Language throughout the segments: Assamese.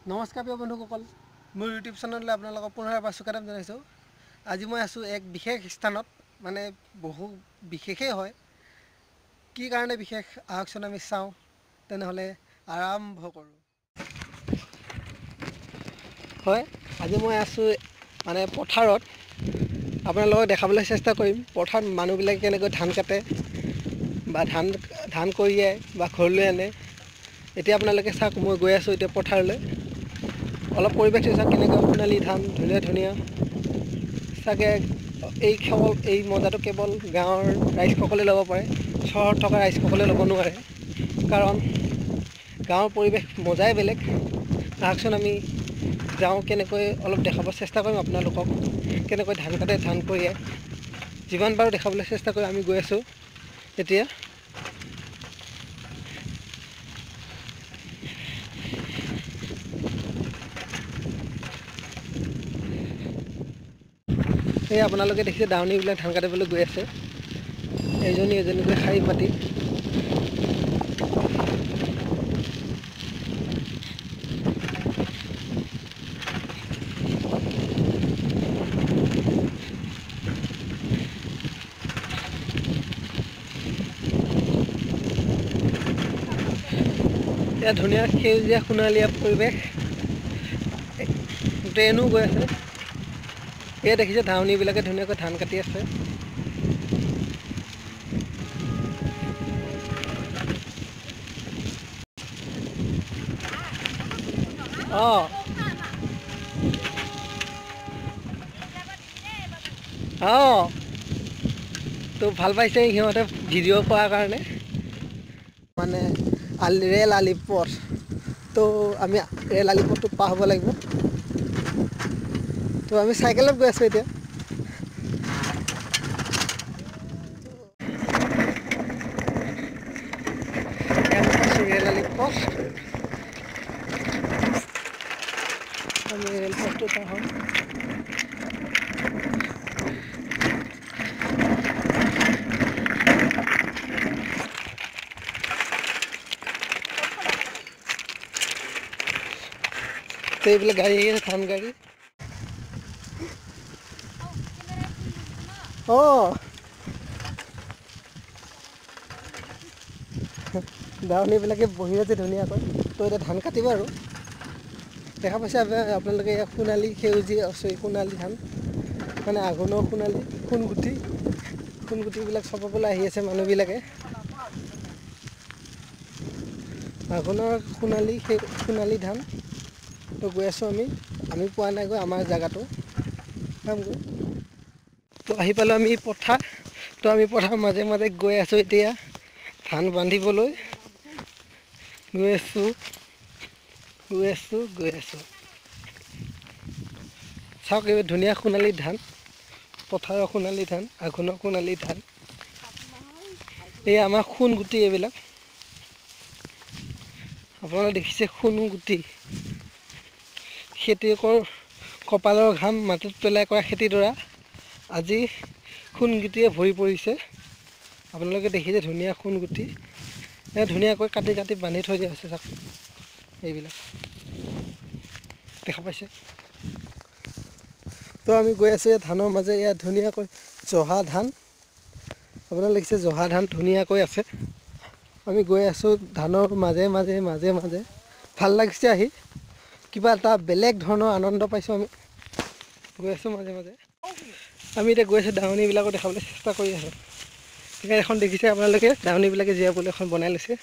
নমস্কাৰ প্ৰিয় বন্ধুসকল, মোৰ ইউটিউব চেনেললৈ আপোনালোকক পুনৰ এবাৰ স্বাগতম জনাইছোঁ। আজি মই আছোঁ এক বিশেষ স্থানত, মানে বহু বিশেষেই হয়। কি কাৰণে বিশেষ আহকচোন আমি চাওঁ, তেনেহ'লে আৰম্ভ কৰোঁ। হয়, আজি মই আছোঁ মানে পথাৰত। আপোনালোকক দেখাবলৈ চেষ্টা কৰিম পথাৰত মানুহবিলাকে কেনেকৈ ধান কাটে বা ধান কঢ়িয়াই বা ঘৰলৈ আনে। এতিয়া আপোনালোকে চাওক, মই গৈ আছোঁ এতিয়া পথাৰলৈ। অলপ পৰিৱেশটো চাওক কেনেকৈ সোণালী ধান, ধুনীয়া ধুনীয়া। চাগে এই মজাটো কেৱল গাঁৱৰ ৰাইজসকলে ল'ব পাৰে, চহৰত থকা ৰাইজসকলে ল'ব নোৱাৰে। কাৰণ গাঁৱৰ পৰিৱেশ মজাই বেলেগ। আহকচোন আমি যাওঁ, কেনেকৈ অলপ দেখাব চেষ্টা কৰিম আপোনালোকক, কেনেকৈ ধান কাটে, ধান কঢ়িয়াই। যিমান পাৰোঁ দেখাবলৈ চেষ্টা কৰি আমি গৈ আছোঁ এতিয়া। এই আপোনালোকে দেখিছে দাৱনীবিলাক ধান কাটিবলৈ গৈ আছে, এজনীকৈ শাৰী পাতি। এয়া ধুনীয়া সেউজীয়া সোণালীয়া পৰিৱেশ, ট্ৰেইনো গৈ আছে। এয়া দেখিছে দাৱনীবিলাকে ধুনীয়াকৈ ধান কাটি আছে। অঁ অঁ তো ভাল পাইছে সিহঁতে ভিডিঅ' কৰাৰ কাৰণে। মানে ৰেল আলি পথ, তো আমি ৰেল আলি পথটো পাৰ হ'ব লাগিব। তো আমি চাইকেলত গৈ আছোঁ এতিয়া। ৰেল আলি পথ, আমি ৰেল পথটো পাৰ হ'ম। তো এইবিলাক গাড়ী আহি আছে, ধান গাড়ী। অঁ দাৱনীবিলাকে বহি আছে ধুনীয়াকৈ। তো এতিয়া ধান কাটিব আৰু। দেখা পাইছে আপোনালোকে ইয়াত সোণালী সেউজীয়া সোণালী ধান, মানে আঘোণৰ সোণগুটিবিলাক চপাবলৈ আহি আছে মানুহবিলাকে। আঘোণৰ সোণালী ধান। তো গৈ আছোঁ আমি পোৱা নাই গৈ আমাৰ জেগাটো যামগৈ। তো আহি পালোঁ আমি পথাৰ। তো আমি পথাৰৰ মাজে মাজে গৈ আছোঁ এতিয়া ধান বান্ধিবলৈ। গৈ আছোঁ। চাওক এই ধুনীয়া সোণালী ধান, পথাৰৰ সোণালী ধান, আঘোণৰ সোণালী ধান। এই আমাৰ সোণগুটি এইবিলাক। আপোনালোকে দেখিছে সোণগুটি, খেতিয়কৰ কপালৰ ঘাম মাটিত পেলাই কৰা খেতিডৰা আজি সোণগুটিয়ে ভৰি পৰিছে। আপোনালোকে দেখিছে ধুনীয়া সোণগুটি, ধুনীয়াকৈ কাটি কাটি বান্ধি থৈ দিয়া হৈছে। চাওক এইবিলাক দেখা পাইছে। তো আমি গৈ আছোঁ ইয়াত ধানৰ মাজে, ইয়াত ধুনীয়াকৈ জহা ধান। আপোনালোকে দেখিছে জহা ধান ধুনীয়াকৈ আছে। আমি গৈ আছোঁ ধানৰ মাজে মাজে। ভাল লাগিছে আহি, কিবা এটা বেলেগ ধৰণৰ আনন্দ পাইছোঁ আমি। গৈ আছোঁ মাজে মাজে। আমি এতিয়া গৈ আছোঁ দাৱনীবিলাকক দেখাবলৈ চেষ্টা কৰি আছোঁ। সেইকাৰণে এখন দেখিছে আপোনালোকে, দাৱনীবিলাকে জীয়াবলৈ এখন বনাই লৈছে।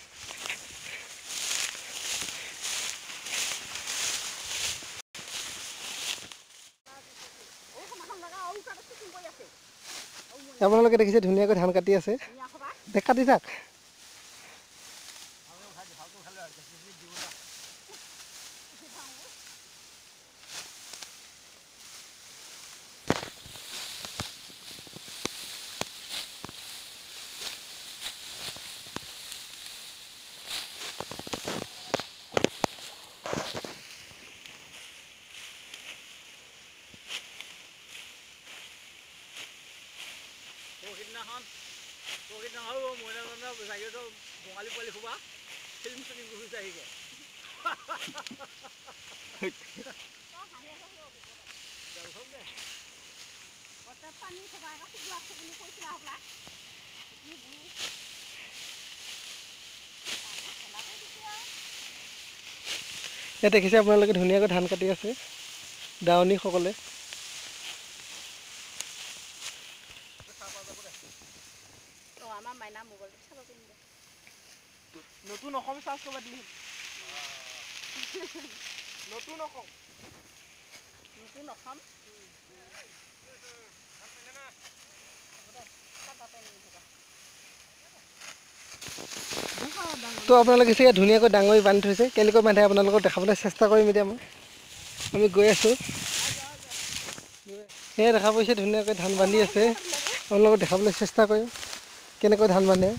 আপোনালোকে দেখিছে ধুনীয়াকৈ ধান কাটি আছে, কাটি থাক। ইয়াত দেখিছে আপোনালোকে ধুনীয়াকৈ ধান কাটি আছে দাৱনীসকলে। নতুন অসম চাৰ্জ কৰিব দিলি নতুন অসম তো আপোনালোকে চাগে ধুনীয়াকৈ ডাঙৰি বান্ধি থৈছে। কেনেকৈ বান্ধে আপোনালোকক দেখাবলৈ চেষ্টা কৰিম এতিয়া আমি গৈ আছোঁ। সেয়ে দেখা পাইছে ধুনীয়াকৈ ধান বান্ধি আছে। আপোনালোকক দেখাবলৈ চেষ্টা কৰিম কেনেকৈ ধান বান্ধে।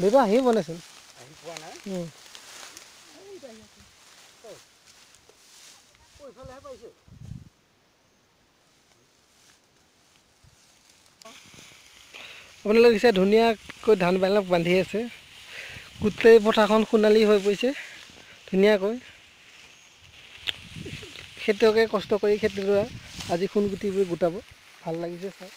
দেউতা আহিব বনাইছোন আপোনালোকে দেখিছে ধুনীয়াকৈ ধানবিলাক বান্ধি আছে। গোটেই পথাৰখন সোণালী হৈ পৰিছে ধুনীয়াকৈ। খেতিয়কে কষ্ট কৰি খেতিডৰা আজি সোণগুটিবোৰ গোটাব। ভাল লাগিছে চাই।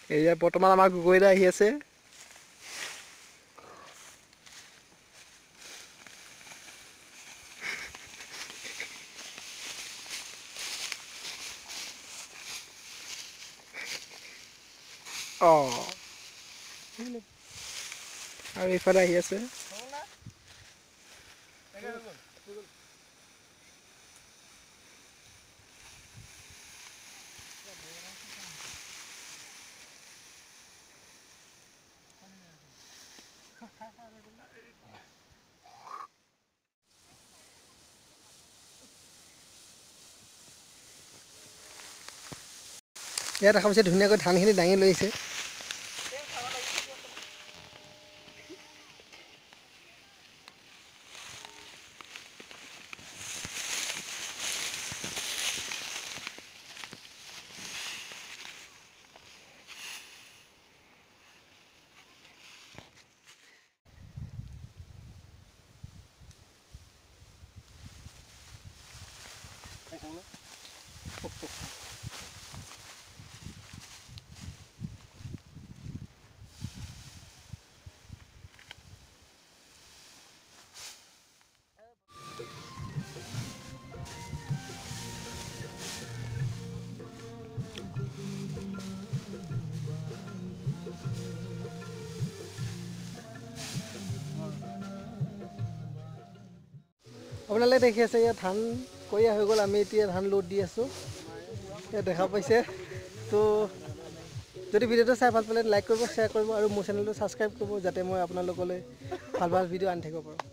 এয়া বৰ্তমান আমাৰ গগৈদা আহি আছে। আৰু এইফালে আহি আছে। ইয়াত দেখা পাইছে ধুনীয়াকৈ ধানখিনি দাঙি লৈ আহিছে। আপোনালোকে দেখি আছে ইয়াত ধান কঢ়িয়া হৈ গ'ল আমি এতিয়া ধান লোড দি আছোঁ ইয়াত দেখা পাইছে তো যদি ভিডিঅ'টো চাই ভাল পালে লাইক কৰিব শ্বেয়াৰ কৰিব আৰু মোৰ চেনেলটো ছাবস্ক্ৰাইব কৰিব যাতে মই আপোনালোকলৈ ভাল ভাল ভিডিঅ' আনি থাকিব পাৰোঁ